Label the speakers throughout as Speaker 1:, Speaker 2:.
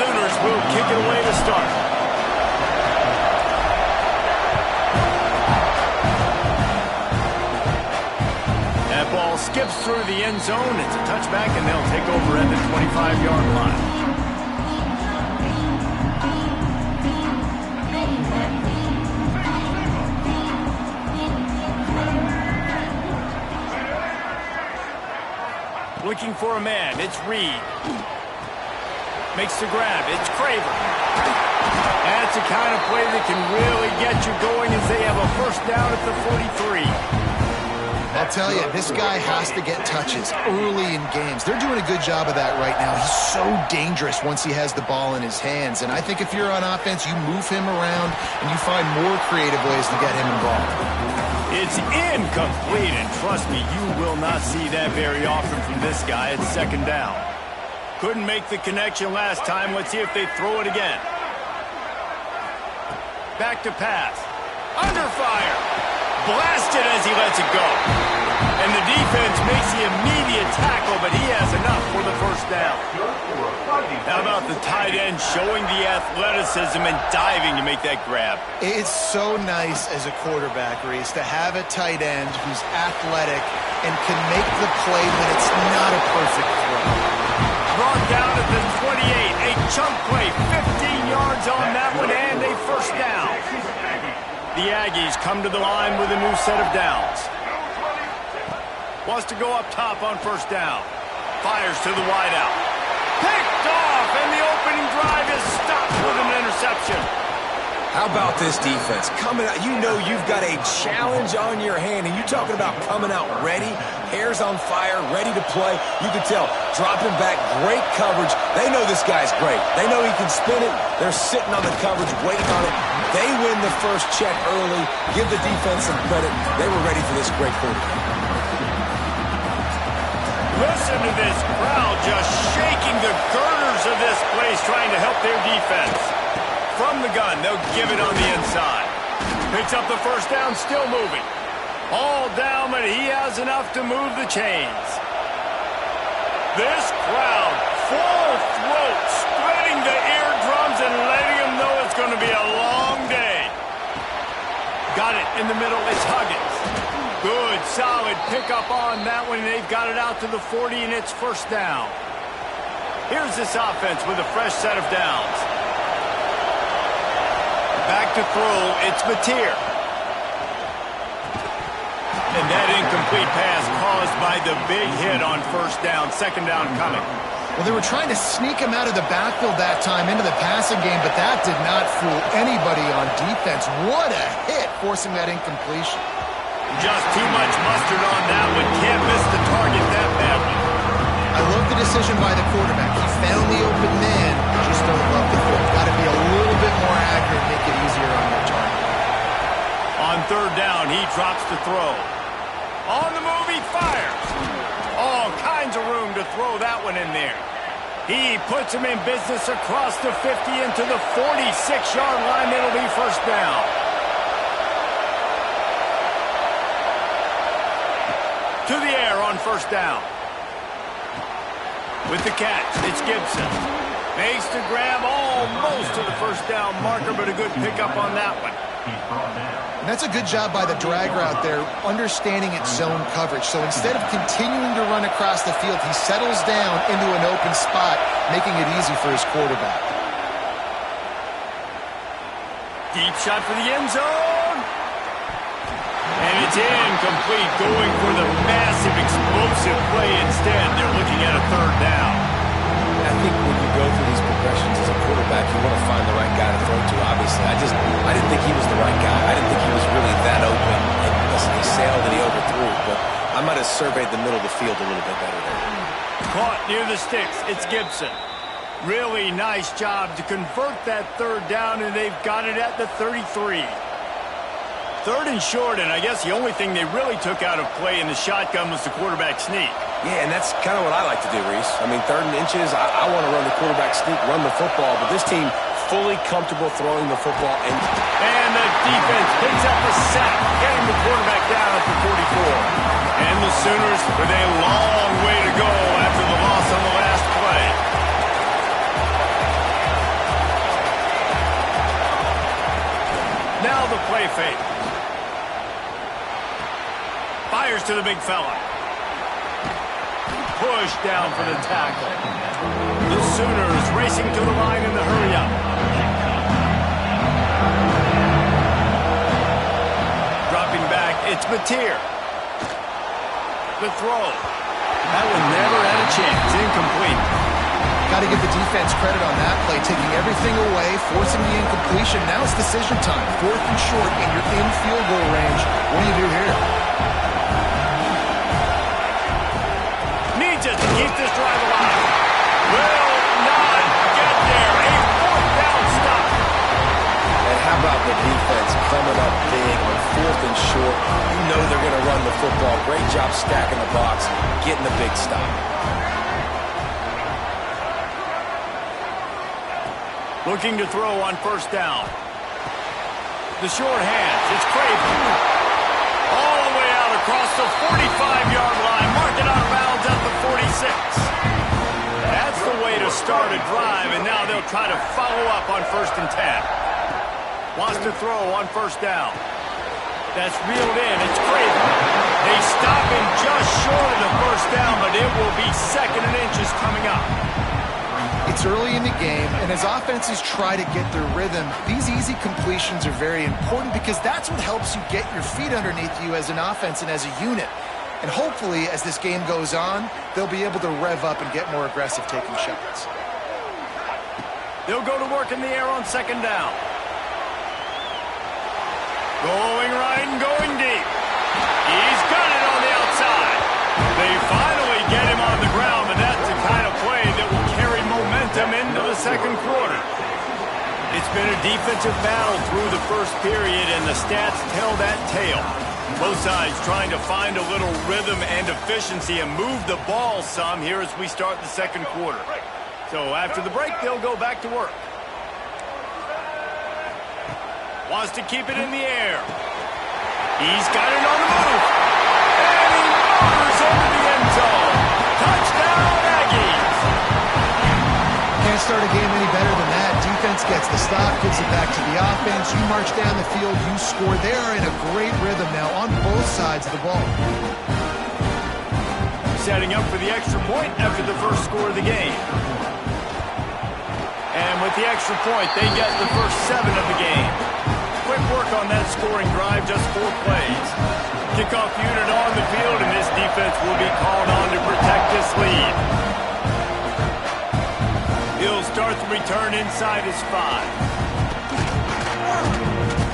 Speaker 1: Sooners will kick it away to start. That ball skips through the end zone. It's a touchback, and they'll take over at the 25-yard line. Looking for a man. It's Reed. Makes the grab. It's Craver. That's the kind of play that can really get you going as they have a first down at the 43.
Speaker 2: I'll tell you, this guy has to get touches early in games. They're doing a good job of that right now. He's so dangerous once he has the ball in his hands. And I think if you're on offense, you move him around and you find more creative ways to get him involved.
Speaker 1: It's incomplete, and trust me, you will not see that very often from this guy. It's second down. Couldn't make the connection last time. Let's see if they throw it again. Back to pass. Under fire. Blasted as he lets it go. And the defense makes the immediate tackle, but he has enough for the first down. How about the tight end showing the athleticism and diving to make that grab?
Speaker 2: It's so nice as a quarterback, Reese, to have a tight end who's athletic and can make the play when it's not a perfect throw.
Speaker 1: Brought down at the 28. A chunk play, 15 yards on that one, and a first down. The Aggies come to the line with a new set of downs. Wants to go up top on first down. Fires to the wideout. Picked off, and the opening drive is stopped with an interception.
Speaker 3: How about this defense? Coming out, you know you've got a challenge on your hand, and you're talking about coming out ready, hairs on fire, ready to play. You can tell, dropping back, great coverage. They know this guy's great. They know he can spin it. They're sitting on the coverage, waiting on it. They win the first check early. Give the defense some credit. They were ready for this great quarterback.
Speaker 1: Listen to this crowd just shaking the girders of this place, trying to help their defense. From the gun, they'll give it on the inside. Picks up the first down, still moving. All down, but he has enough to move the chains. This crowd, full throat, spreading the eardrums and letting them know it's going to be a long day. Got it in the middle, it's Huggins. Good, solid pickup on that one. They've got it out to the 40, and it's first down. Here's this offense with a fresh set of downs. Back to throw, it's Mateer. And that incomplete pass caused by the big hit on first down. Second down coming.
Speaker 2: Well, they were trying to sneak him out of the backfield that time into the passing game, but that did not fool anybody on defense. What a hit, forcing that incompletion.
Speaker 1: Just too much mustard on that one. Can't miss the target that badly.
Speaker 2: I love the decision by the quarterback. He found the open man. Just don't love the throw. Got to be a little bit more accurate, make it easier on your target.
Speaker 1: On third down, he drops the throw. On the move, he fires. All kinds of room to throw that one in there. He puts him in business across the 50 into the 46-yard line. It'll be first down. To the air on first down. With the catch, it's Gibson. Makes the grab almost to the first down marker, but a good pickup on that one.
Speaker 2: And that's a good job by the drag route there, understanding its zone coverage. So instead of continuing to run across the field, he settles down into an open spot, making it easy for his quarterback.
Speaker 1: Deep shot for the end zone. And it's incomplete, going for the massive explosive play instead. They're looking at a third down.
Speaker 3: I think when you go through these progressions as a quarterback, you want to find the right guy to throw to, obviously. I didn't think he was the right guy. I didn't think he was really that open. And listen, he sailed and he overthrew, but I might have surveyed the middle of the field a little bit better there.
Speaker 1: Caught near the sticks. It's Gibson. Really nice job to convert that third down, and they've got it at the 33. Third and short, and I guess the only thing they really took out of play in the shotgun was the quarterback sneak.
Speaker 3: Yeah, and that's kind of what I like to do, Reese. I mean, third and inches, I want to run the quarterback sneak, run the football, but this team fully comfortable throwing the football.
Speaker 1: And the defense picks up a sack, getting the quarterback down at the 44. And the Sooners with a long way to go after the loss on the last play. play fake. Fires to the big fella. Push down for the tackle. The Sooners racing to the line in the hurry-up. Dropping back, it's Mateer. The throw. That one never had a chance. Incomplete.
Speaker 2: Got to give the defense credit on that play, taking everything away, forcing the incompletion. Now it's decision time. 4th and short, and you're in field goal range. What do you do here?
Speaker 1: Needs it to keep this drive alive. Will not get there. A 4th down stop.
Speaker 3: And how about the defense coming up big on 4th and short? You know they're going to run the football. Great job stacking the box, getting the big stop.
Speaker 1: Looking to throw on 1st down. The short hands. It's Craven. All the way out across the 45-yard line. Marking out of bounds at the 46. That's the way to start a drive, and now they'll try to follow up on 1st and 10. Wants to throw on 1st down. That's reeled in. It's Craven. They stop him just short of the 1st down, but it will be 2nd and inches coming up.
Speaker 2: It's early in the game, and as offenses try to get their rhythm, these easy completions are very important because that's what helps you get your feet underneath you as an offense and as a unit. And hopefully, as this game goes on, they'll be able to rev up and get more aggressive taking shots.
Speaker 1: They'll go to work in the air on 2nd down. Going right and going deep. He's got it on the outside. They finally get him on the ground, but that's the kind of play that will carry momentum into the 2nd quarter. It's been a defensive battle through the 1st period, and the stats tell that tale. Both sides trying to find a little rhythm and efficiency and move the ball some here as we start the 2nd quarter. So after the break, they'll go back to work. Wants to keep it in the air. He's got it on the move. And he motors into the end zone. Touchdown, Aggies.
Speaker 2: Can't start a game any better than that. Defense gets the stop, gives it back to the offense. You march down the field, you score. They are in a great rhythm now on both sides of the ball.
Speaker 1: Setting up for the extra point after the 1st score of the game. And with the extra point, they get the first 7 of the game. Quick work on that scoring drive, just 4 plays. Kickoff unit on the field, and this defense will be called on to protect this lead. He'll start the return inside his 5.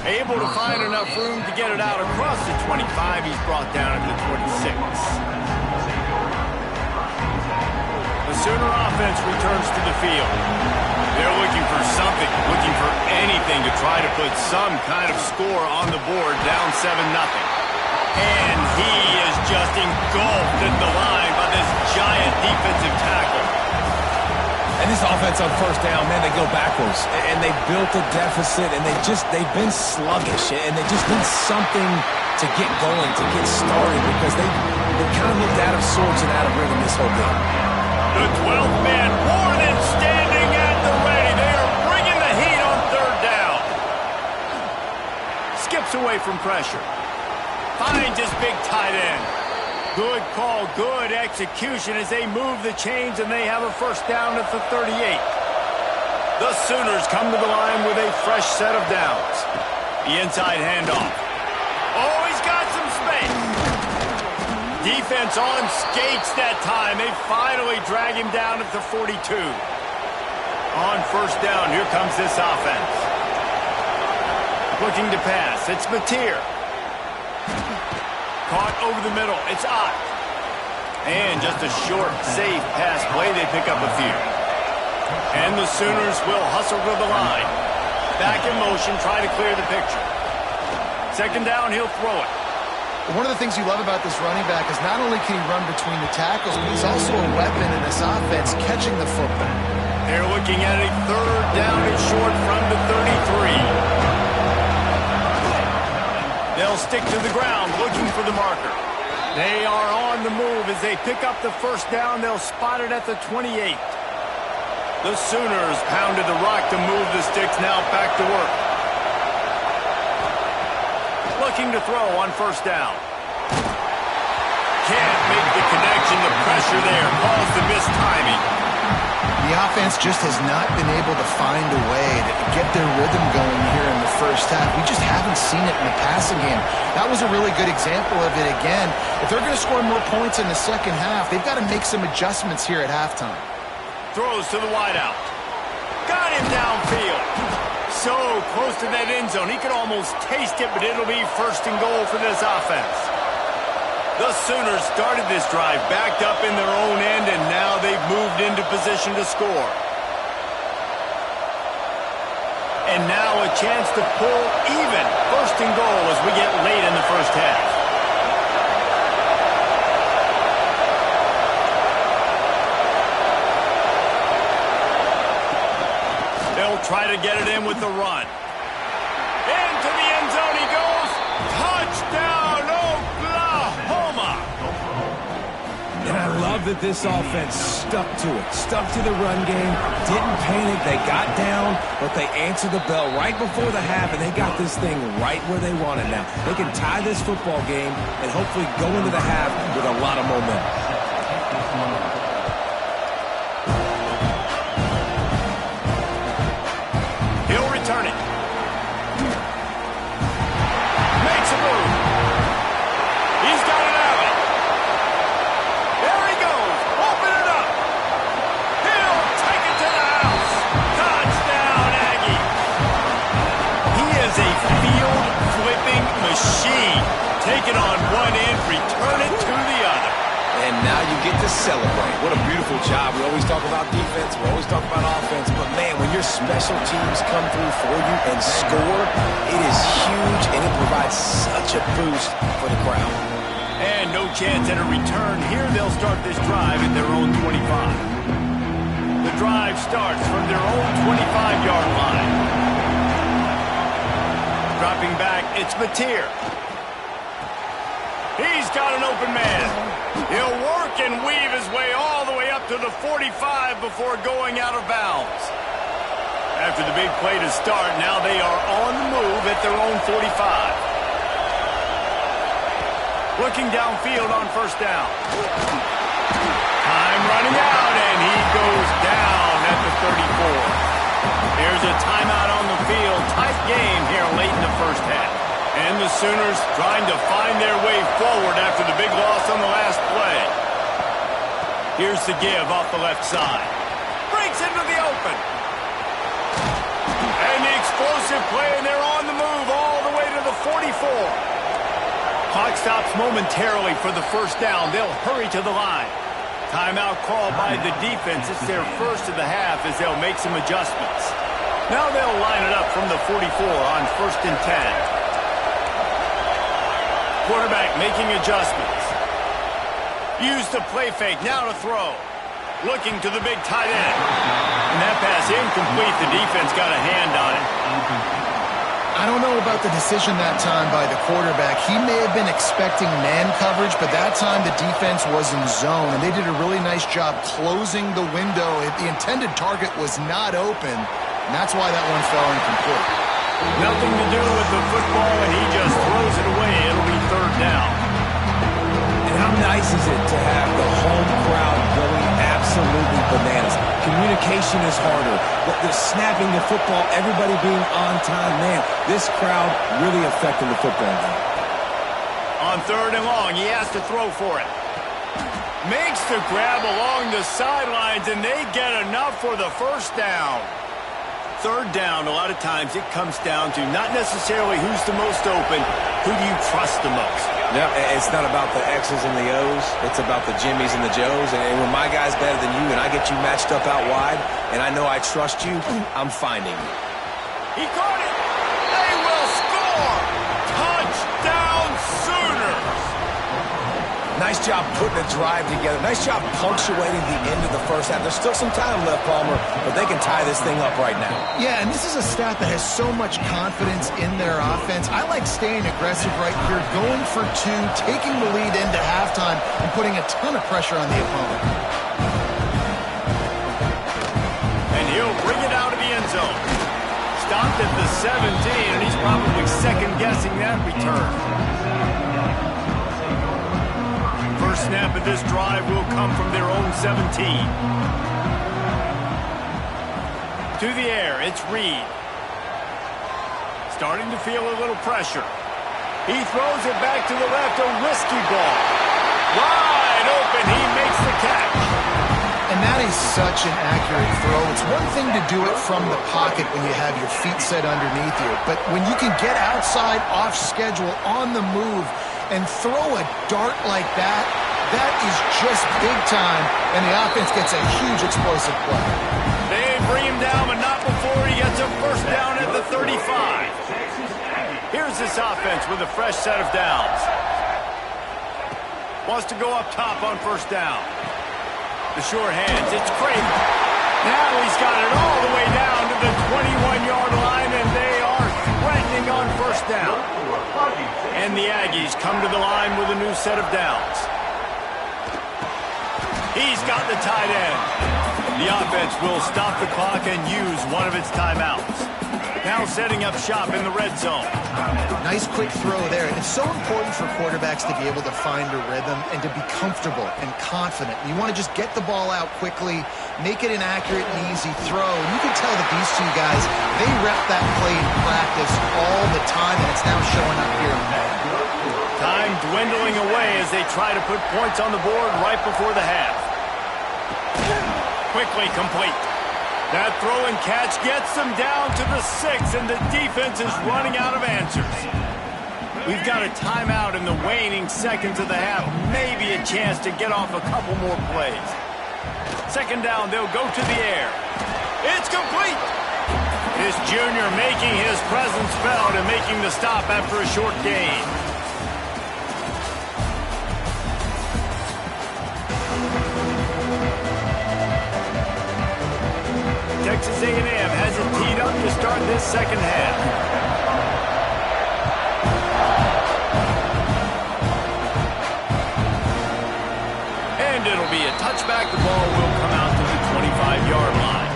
Speaker 1: Able to find enough room to get it out across the 25. He's brought down at the 26. The Sooner offense returns to the field. They're looking for something, looking for anything to try to put some kind of score on the board, down 7-0. And he is just engulfed at the line by this giant defensive tackle.
Speaker 3: And this offense on 1st down, man, they go backwards. And they built a deficit, and they've been sluggish. And they just need something to get going, to get started, because they kind of looked out of sorts and out of rhythm this whole game.
Speaker 1: The 12th man, Warden, standing at the ready. They are bringing the heat on 3rd down. Skips away from pressure. Finds his big tight end. Good call, good execution as they move the chains, and they have a 1st down at the 38. The Sooners come to the line with a fresh set of downs. The inside handoff. Oh, he's got some space. Defense on skates that time. They finally drag him down at the 42. On 1st down, here comes this offense. Looking to pass. It's Mateer. Caught over the middle. It's Ott. And just a short, safe pass play. They pick up a few. And the Sooners will hustle to the line. Back in motion, try to clear the picture. 2nd down, he'll throw it.
Speaker 2: One of the things you love about this running back is not only can he run between the tackles, but he's also a weapon in this offense, catching the football.
Speaker 1: They're looking at a 3rd down and short from the 33. They'll stick to the ground, looking for the marker. They are on the move as they pick up the 1st down. They'll spot it at the 28. The Sooners pounded the rock to move the sticks, now back to work. looking to throw on first down. Can't make the connection. The pressure there caused the missed timing.
Speaker 2: The offense just has not been able to find a way to get their rhythm going here in the first half. We just haven't seen it in the passing game. That was a really good example of it again. If they're going to score more points in the second half, they've got to make some adjustments here at halftime.
Speaker 1: Throws to the wideout. Got him downfield. So close to that end zone. He could almost taste it, but it'll be first and goal for this offense. The Sooners started this drive backed up in their own end, and now they've moved into position to score. And now a chance to pull even first and goal as we get late in the first half. They'll try to get it in with the run. Into the end zone he goes. Touchdown, Oklahoma!
Speaker 3: And I love that this offense stuck to it, stuck to the run game, didn't panic, they got down, but they answered the bell right before the half, and they got this thing right where they want it now. They can tie this football game and hopefully go into the half with a lot of momentum.
Speaker 1: He'll return it. Makes a move. He's got it out. There he goes. Open it up. He'll take it to the house. Touchdown, Aggie. He is a field-flipping machine. Take it on one end, return it to the other.
Speaker 3: And now you get to celebrate. What a beautiful job. We always talk about defense. We always talk about offense. But, man, when your special teams come through for you and score, it is huge, and it provides such a boost for the crowd.
Speaker 1: And no chance at a return. Here they'll start this drive at their own 25. The drive starts from their own 25-yard line. Dropping back, it's Mateer. He's got an open man. He'll work and weave his way all the way up to the 45 before going out of bounds. After the big play to start, now they are on the move at their own 45. Looking downfield on first down. Time running out, and he goes down at the 34. Here's a timeout on the field. Tight game here late in the first half. And the Sooners trying to find their way forward after the big loss on the last play. Here's the give off the left side. Breaks into the open. And the explosive play, and they're on the move all the way to the 44. Clock stops momentarily for the first down. They'll hurry to the line. Timeout called by the defense. It's their first of the half as they'll make some adjustments. Now they'll line it up from the 44 on first and 10. Quarterback making adjustments. Use the play fake, now to throw. Looking to the big tight end. And that pass incomplete. The defense got a hand on it.
Speaker 2: I don't know about the decision that time by the quarterback. He may have been expecting man coverage, but that time the defense was in zone, and they did a really nice job closing the window. The intended target was not open, and that's why that one fell incomplete.
Speaker 1: Nothing to do with the football, and he just throws it away. It'll be third down.
Speaker 3: And how nice is it to have the home crowd going absolutely bananas? Communication is harder. The snapping the football, everybody being on time. Man, this crowd really affecting the football game.
Speaker 1: On third and long, he has to throw for it. Makes the grab along the sidelines, and they get enough for the first down. Third down, a lot of times it comes down to not necessarily who's the most open, who do you trust the most?
Speaker 3: Yeah, it's not about the X's and the O's. It's about the Jimmies and the Joes. And when my guy's better than you and I get you matched up out wide and I know I trust you, I'm finding you.
Speaker 1: He caught it. They will score. Touchdown, Sooners.
Speaker 3: Nice job putting a drive together. Nice job punctuating the end of the first half. There's still some time left, Palmer, but they can tie this thing up right now.
Speaker 2: Yeah, and this is a staff that has so much confidence in their offense. I like staying aggressive right here, going for two, taking the lead into halftime, and putting a ton of pressure on the opponent.
Speaker 1: And he'll bring it out of the end zone. Stop stopped at the 17, and he's probably second-guessing that return. First snap of this drive will come from their own 17. To the air, it's Reed. Starting to feel a little pressure. He throws it back to the left, a risky ball. Wide open, he makes the catch.
Speaker 2: And that is such an accurate throw. It's one thing to do it from the pocket when you have your feet set underneath you, but when you can get outside, off schedule, on the move, and throw a dart like that, that is just big time, and the offense gets a huge explosive play.
Speaker 1: They bring him down, but not before he gets a first down at the 35. Here's this offense with a fresh set of downs. Wants to go up top on first down. The short hands, it's Creighton. Now he's got it all the way down to the 21-yard line, and they are threatening on first down. And the Aggies come to the line with a new set of downs. He's got the tight end. The offense will stop the clock and use one of its timeouts. Now setting up shop in the red zone.
Speaker 2: Nice quick throw there. It's so important for quarterbacks to be able to find a rhythm and to be comfortable and confident. You want to just get the ball out quickly, make it an accurate and easy throw. And you can tell that these two guys, they rep that play in practice all the time, and it's now showing up here in the game.
Speaker 1: Time dwindling away as they try to put points on the board right before the half. Quickly complete. That throw and catch gets them down to the 6, and the defense is running out of answers. We've got a timeout in the waning seconds of the half. Maybe a chance to get off a couple more plays. Second down, they'll go to the air. It's complete. This junior making his presence felt and making the stop after a short gain. Texas A&M has it teed up to start this second half. And it'll be a touchback. The ball will come out to the 25-yard line.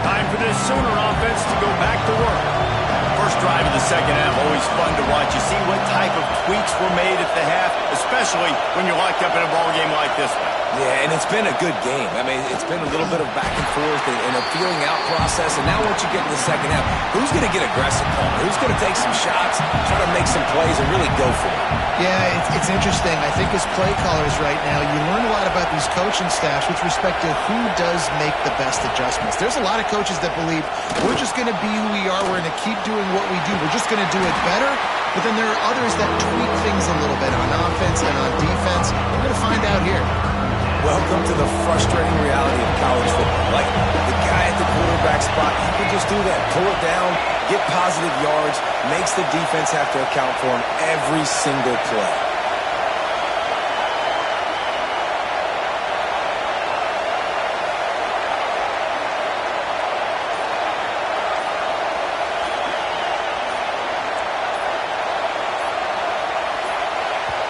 Speaker 1: Time for this Sooner offense to go back to work. First drive of the second half, always fun to watch. You see what type of tweaks were made at the half, especially when you're locked up in a ball game like this one.
Speaker 3: Yeah, and it's been a good game. I mean, it's been a little bit of back and forth and a feeling out process. And now once you get in the second half, who's going to get aggressive, Paul? Who's going to take some shots, try to make some plays, and really go for it?
Speaker 2: Yeah, it's interesting. I think as play callers right now, you learn a lot about these coaching staffs with respect to who does make the best adjustments. There's a lot of coaches that believe we're just going to be who we are. We're going to keep doing what we do. We're just going to do it better. But then there are others that tweak things a little bit on offense and on defense. We're going to find out here.
Speaker 3: Welcome to the frustrating reality of college football. Like, the guy at the quarterback spot, he can just do that. Pull it down, get positive yards, makes the defense have to account for him every single play.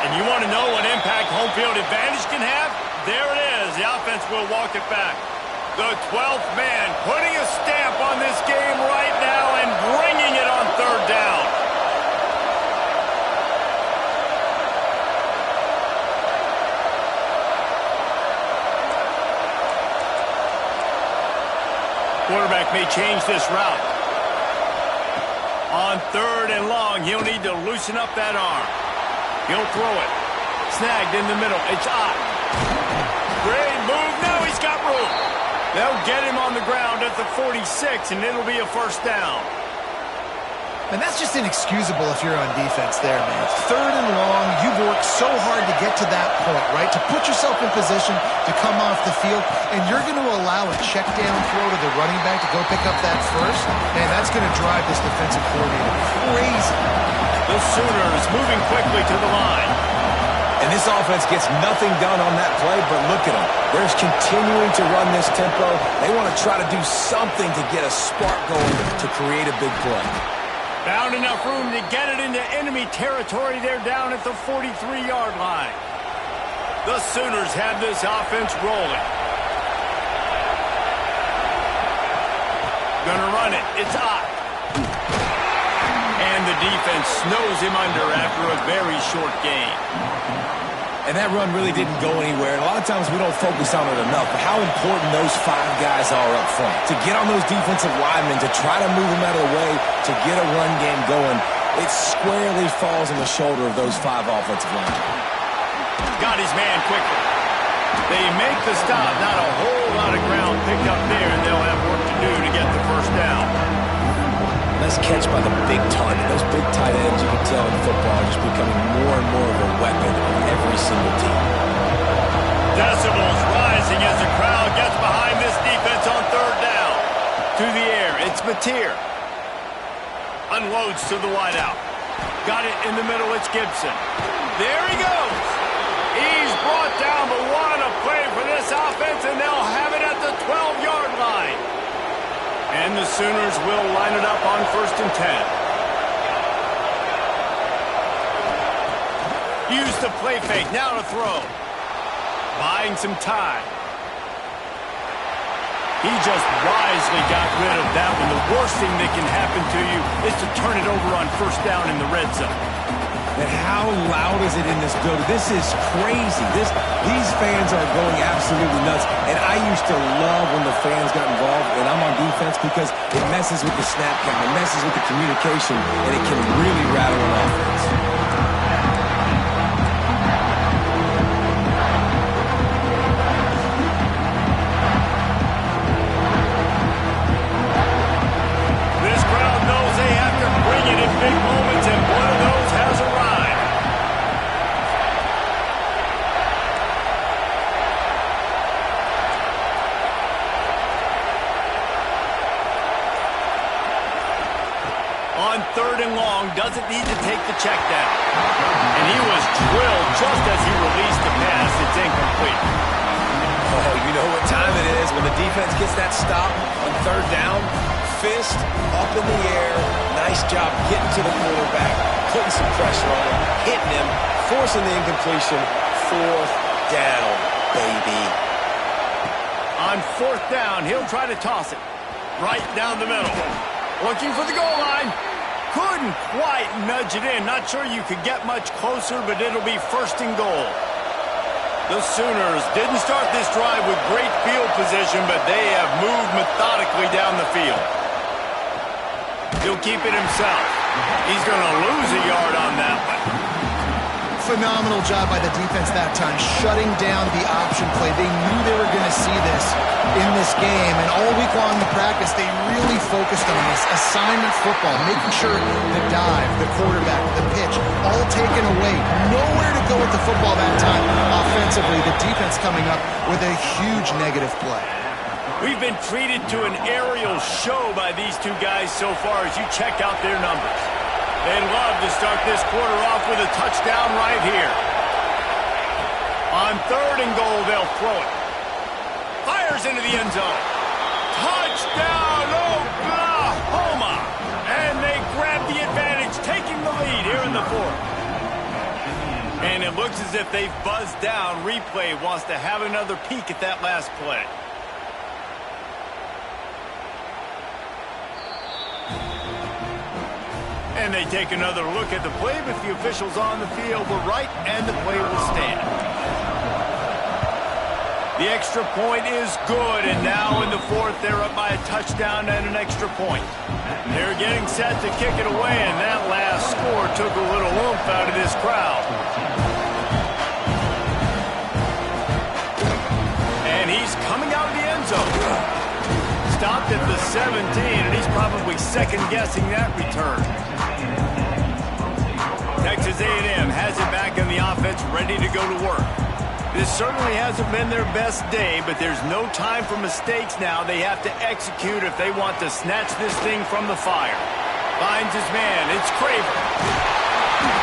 Speaker 1: And you want to know what impact home field advantage can have? There it is. The offense will walk it back. The 12th man putting a stamp on this game right now and bringing it on third down. Quarterback may change this route. On third and long, he'll need to loosen up that arm. He'll throw it. Snagged in the middle. It's Ott. Great move. Now he's got room. They'll get him on the ground at the 46, and it'll be a first down.
Speaker 2: And that's just inexcusable if you're on defense there, man. Third and long, you've worked so hard to get to that point, right? To put yourself in position to come off the field, and you're going to allow a check down throw to the running back to go pick up that first, and that's going to drive this defensive coordinator crazy.
Speaker 1: The Sooners moving quickly to the line.
Speaker 3: And this offense gets nothing done on that play, but look at them. They're continuing to run this tempo. They want to try to do something to get a spark going to create a big play.
Speaker 1: Found enough room to get it into enemy territory. They're down at the 43-yard line. The Sooners have this offense rolling. Gonna run it. It's up. And the defense snows him under after a very short gain.
Speaker 3: And that run really didn't go anywhere. And a lot of times we don't focus on it enough, but how important those 5 guys are up front. To get on those defensive linemen, to try to move them out of the way, to get a run game going, it squarely falls on the shoulder of those 5 offensive linemen.
Speaker 1: Got his man quickly. They make the stop. Not a whole lot of ground picked up there, and they'll have work to do to get the first down.
Speaker 3: Nice catch by the big target. Those big tight ends, you can tell in football, are just becoming more and more of a weapon on every single team.
Speaker 1: Decibels rising as the crowd gets behind this defense on third down. To the air, it's Mateer. Unloads to the wideout. Got it in the middle, it's Gibson. There he goes. He's brought down, but what a play for this offense, and they'll have it at the 12-yard line. And the Sooners will line it up on 1st and 10. Use the play fake, now to throw. Buying some time. He just wisely got rid of that one. The worst thing that can happen to you is to turn it over on 1st down in the red zone.
Speaker 3: And how loud is it in this building? This is crazy. These fans are going absolutely nuts. And I used to love when the fans got involved, and I'm on defense, because it messes with the snap count, it messes with the communication, and it can really rattle an offense.
Speaker 1: This crowd knows they have to bring it in big moments, and one of those has arrived. On 3rd and long, doesn't need to take the check down. And he was drilled just as he released the pass. It's incomplete.
Speaker 3: Oh, you know what time it is when the defense gets that stop on 3rd down. Fist up in the air. Nice job getting to the quarterback, putting some pressure on him, hitting him, forcing the incompletion. 4th down, baby.
Speaker 1: On 4th down, he'll try to toss it. Right down the middle. Looking for the goal line. Couldn't quite nudge it in. Not sure you could get much closer, but it'll be 1st and goal. The Sooners didn't start this drive with great field position, but they have moved methodically down the field. He'll keep it himself. He's going to lose a yard on that one.
Speaker 2: Phenomenal job by the defense that time, shutting down the option play. They knew they were going to see this in this game, and all week long in practice, they really focused on this assignment football, making sure the dive, the quarterback, the pitch, all taken away. Nowhere to go with the football that time. Offensively, the defense coming up with a huge negative play.
Speaker 1: We've been treated to an aerial show by these two guys so far as you check out their numbers. They'd love to start this quarter off with a touchdown right here. On 3rd and goal, they'll throw it. Fires into the end zone. Touchdown, Oklahoma! And they grab the advantage, taking the lead here in the 4th. And it looks as if they've buzzed down. Replay wants to have another peek at that last play. And they take another look at the play, but the officials on the field were right, and the play will stand. The extra point is good, and now in the 4th, they're up by a touchdown and an extra point. They're getting set to kick it away, and that last score took a little oomph out of this crowd. And he's coming out of the end zone. Stopped at the 17, and he's probably second-guessing that return. Texas A&M has it back in the offense, ready to go to work. This certainly hasn't been their best day, but there's no time for mistakes now. They have to execute if they want to snatch this thing from the fire. Finds his man. It's Craver.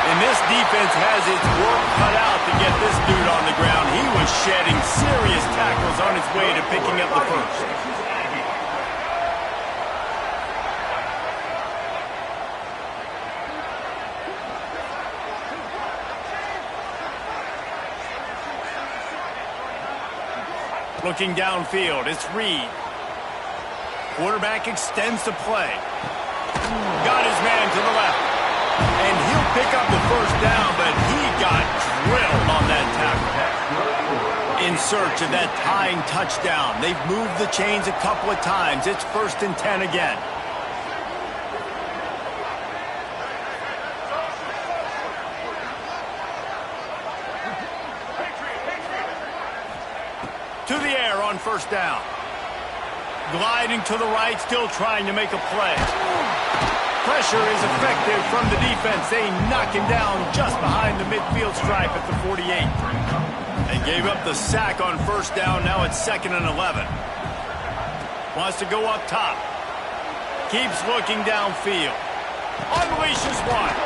Speaker 1: And this defense has its work cut out to get this dude on the ground. He was shedding serious tackles on his way to picking up the first. Looking downfield, it's Reed. Quarterback extends the play. Got his man to the left. And he'll pick up the first down, but he got drilled on that tackle. In search of that tying touchdown. They've moved the chains a couple of times. It's 1st and 10 again. To the air on 1st down. Gliding to the right, still trying to make a play. Pressure is effective from the defense. They knock him down just behind the midfield stripe at the 48. They gave up the sack on 1st down. Now it's 2nd and 11. Wants to go up top. Keeps looking downfield. Unleashes one.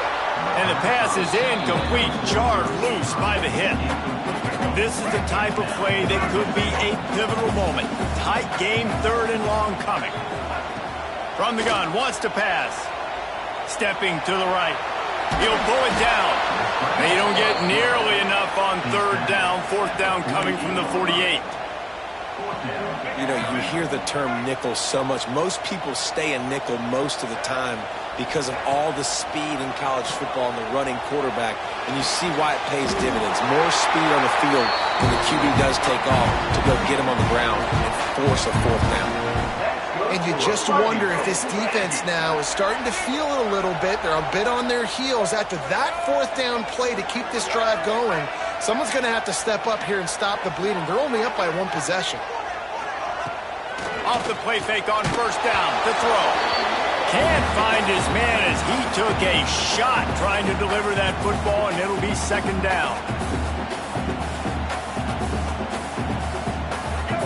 Speaker 1: And the pass is incomplete. Jarred loose by the hit. This is the type of play that could be a pivotal moment. Tight game, 3rd and long coming. From the gun, wants to pass. Stepping to the right. He'll pull it down. They don't get nearly enough on 3rd down. 4th down coming from the 48.
Speaker 3: You know, you hear the term nickel so much. Most people stay in nickel most of the time because of all the speed in college football and the running quarterback. And you see why it pays dividends. More speed on the field when the QB does take off to go get him on the ground and force a 4th down.
Speaker 2: And you just wonder if this defense now is starting to feel it a little bit. They're a bit on their heels. After that 4th down play to keep this drive going, someone's going to have to step up here and stop the bleeding. They're only up by 1 possession.
Speaker 1: Off the play fake on 1st down to throw. Can't find his man as he took a shot trying to deliver that football, and it'll be 2nd down.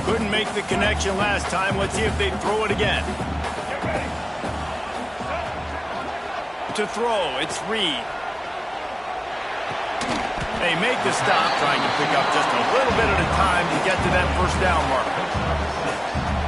Speaker 1: Couldn't make the connection last time. Let's see if they throw it again. To throw, it's Reed. They make the stop, trying to pick up just a little bit at a time to get to that 1st down marker.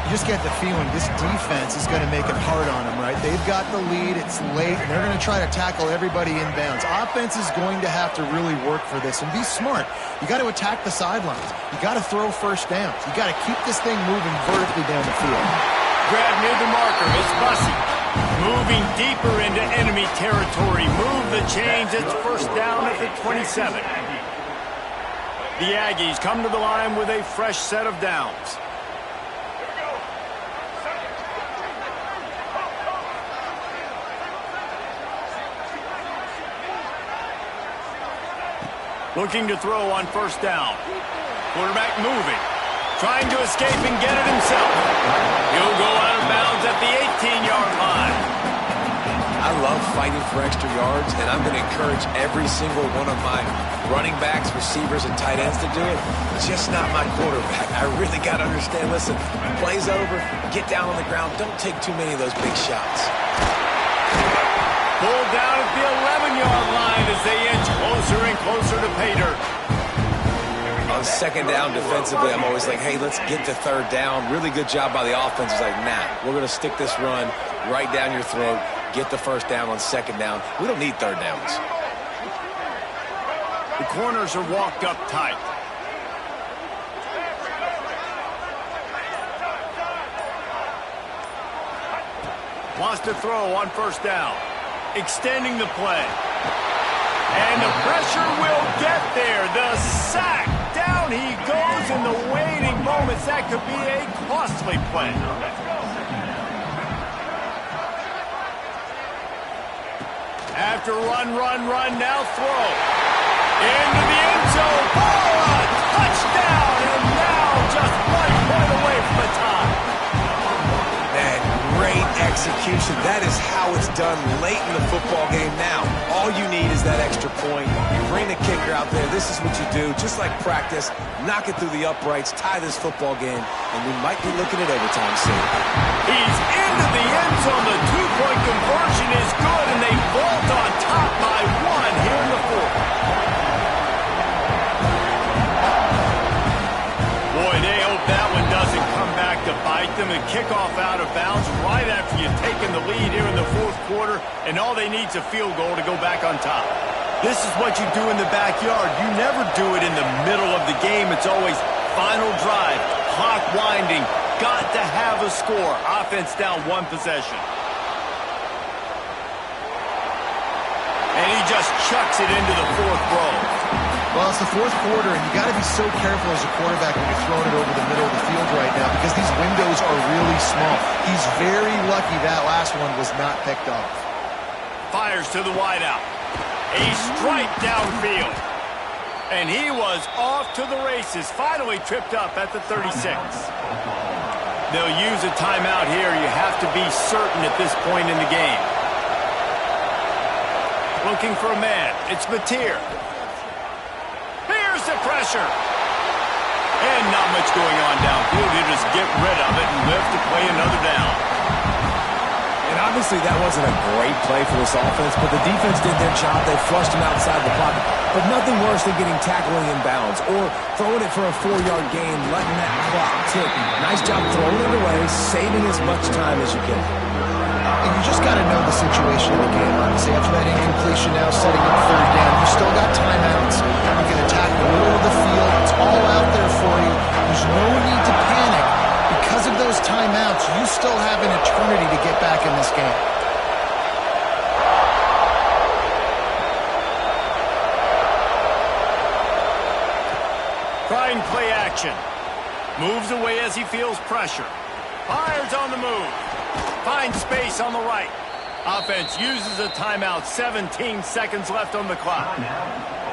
Speaker 2: You just get the feeling this defense is going to make it hard on them, right? They've got the lead. It's late, and they're going to try to tackle everybody inbounds. Offense is going to have to really work for this and be smart. You got to attack the sidelines. You got to throw 1st downs. You got to keep this thing moving vertically down the field.
Speaker 1: Grab near the marker. It's Bussey. Moving deeper into enemy territory. Move the chains. It's 1st down at the 27. The Aggies come to the line with a fresh set of downs. Looking to throw on 1st down. Quarterback moving. Trying to escape and get it himself. He'll go out of bounds at the 18-yard line.
Speaker 3: I love fighting for extra yards, and I'm going to encourage every single one of my running backs, receivers, and tight ends to do it. Just not my quarterback. I really got to understand, listen, play's over, get down on the ground. Don't take too many of those big shots.
Speaker 1: Pulled down at the 11-yard line as they inch closer and closer to pay dirt.
Speaker 3: On 2nd down defensively, I'm always like, hey, let's get to 3rd down. Really good job by the offense. It's like, nah, we're going to stick this run right down your throat, get the 1st down on 2nd down. We don't need 3rd downs.
Speaker 1: The corners are walked up tight. Wants to throw on 1st down. Extending the play. And the pressure will get there. The sack. Down he goes in the waiting moments. That could be a costly play. After run, now throw. Into the end zone. Oh, a touchdown. And now just 1 point away from the tie.
Speaker 3: Man, great execution. That is how it's done late in the football game now. All you need is that extra point. You bring the kicker out there. This is what you do. Just like practice, knock it through the uprights, tie this football game, and we might be looking at overtime soon.
Speaker 1: He's into the end zone. The 2-point conversion is good, and they vault on top by 1 here in the 4th. Boy, they hope that one doesn't come back to bite them. And kickoff out of bounds right after you've taken the lead here in the 4th quarter, and all they need is a field goal to go back on top. This is what you do in the backyard. You never do it in the middle of the game. It's always final drive, clock winding. Got to have a score. Offense down one possession. And he just chucks it into the fourth row.
Speaker 2: Well, it's the fourth quarter, and you got to be so careful as a quarterback when you're throwing it over the middle of the field right now because these windows are really small. He's very lucky that last one was not picked off.
Speaker 1: Fires to the wideout. A strike downfield. And he was off to the races. Finally tripped up at the 36. They'll use a timeout here. You have to be certain at this point in the game. Looking for a man. It's Mateer. Here's the pressure. And not much going on downfield. You just get rid of it and live to play another down.
Speaker 3: And obviously that wasn't a great play for this offense, but the defense did their job. They flushed him outside the pocket. But nothing worse than getting tackled in bounds or throwing it for a 4-yard gain, letting that clock tick. Nice job throwing it away, saving as much time as you can.
Speaker 2: And you just got to know the situation of the game. Obviously, after that incompletion now setting up third down, you still got timeouts. You can attack the middle of the field. It's all out there for you. There's no need to panic. Because of those timeouts, you still have an eternity to get back in this game.
Speaker 1: Trying play action. Moves away as he feels pressure. Fires on the move. Finds space on the right. Offense uses a timeout. 17 seconds left on the clock.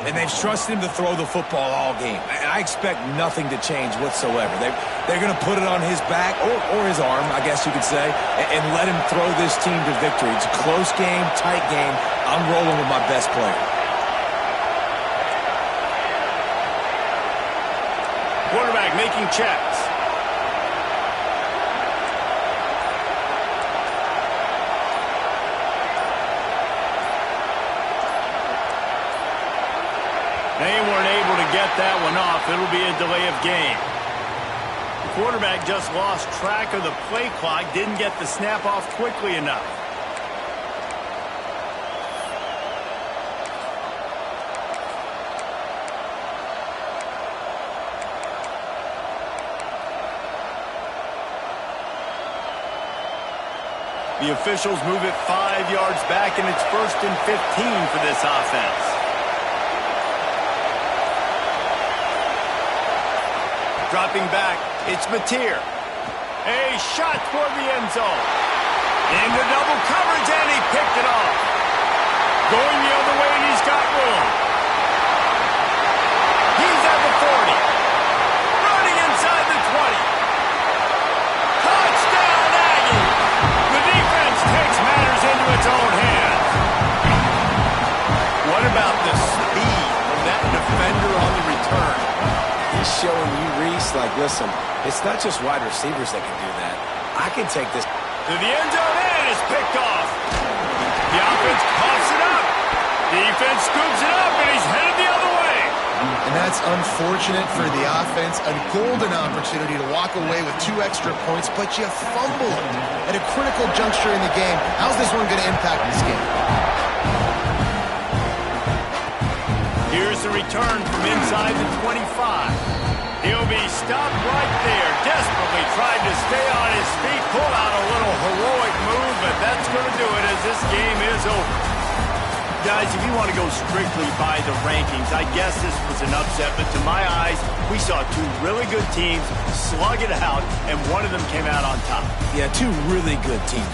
Speaker 3: And they've trusted him to throw the football all game. And I expect nothing to change whatsoever. They're going to put it on his back, or his arm, I guess you could say, and let him throw this team to victory. It's a close game, tight game. I'm rolling with my best player.
Speaker 1: Quarterback making checks. They weren't able to get that one off. It'll be a delay of game. The quarterback just lost track of the play clock, didn't get the snap off quickly enough. The officials move it 5 yards back, and it's 1st and 15 for this offense. Dropping back, it's Mateer. A shot toward the end zone. Into double coverage, and he picked it off. Going the other way, and he's got room. He's at the 40. Running inside the 20. Touchdown, Aggie! The defense takes matters into its own hands. What about the speed of that defender on the return?
Speaker 3: He's showing you, Reese, like, listen, it's not just wide receivers that can do that. I can take this
Speaker 1: To the end zone, and it's picked off. The offense coughs it up. Defense scoops it up, and he's headed the other way.
Speaker 2: And that's unfortunate for the offense. A golden opportunity to walk away with 2 extra points, but you fumbled at a critical juncture in the game. How's this one going to impact this game?
Speaker 1: Here's the return from inside the 25. He'll be stopped right there. Desperately tried to stay on his feet, pull out a little heroic move, but that's going to do it as this game is over. Guys, if you want to go strictly by the rankings, I guess this was an upset, but to my eyes, we saw 2 really good teams slug it out, and one of them came out on top.
Speaker 3: Yeah, 2 really good teams.